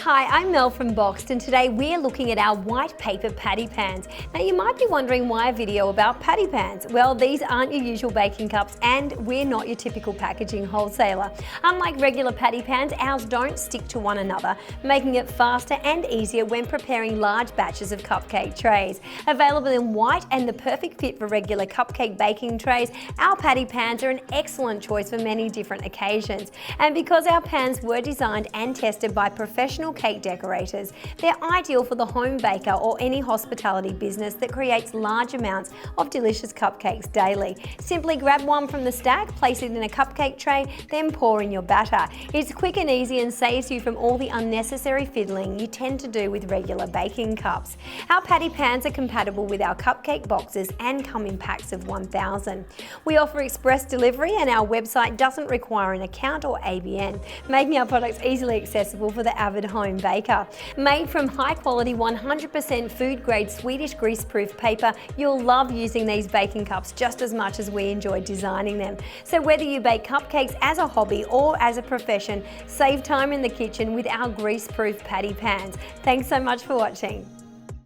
Hi, I'm Mel from Boxed, and today we're looking at our white paper patty pans. Now you might be wondering why a video about patty pans. Well, these aren't your usual baking cups and we're not your typical packaging wholesaler. Unlike regular patty pans, ours don't stick to one another, making it faster and easier when preparing large batches of cupcake trays. Available in white and the perfect fit for regular cupcake baking trays, our patty pans are an excellent choice for many different occasions. And because our pans were designed and tested by professional cake decorators, they're ideal for the home baker or any hospitality business that creates large amounts of delicious cupcakes daily. Simply grab one from the stack, place it in a cupcake tray, then pour in your batter. It's quick and easy and saves you from all the unnecessary fiddling you tend to do with regular baking cups. Our patty pans are compatible with our cupcake boxes and come in packs of 1,000. We offer express delivery and our website doesn't require an account or ABN, making our products easily accessible for the avid home baker. Made from high quality 100% food grade Swedish greaseproof paper, you'll love using these baking cups just as much as we enjoy designing them. So whether you bake cupcakes as a hobby or as a profession, save time in the kitchen with our greaseproof patty pans. Thanks so much for watching.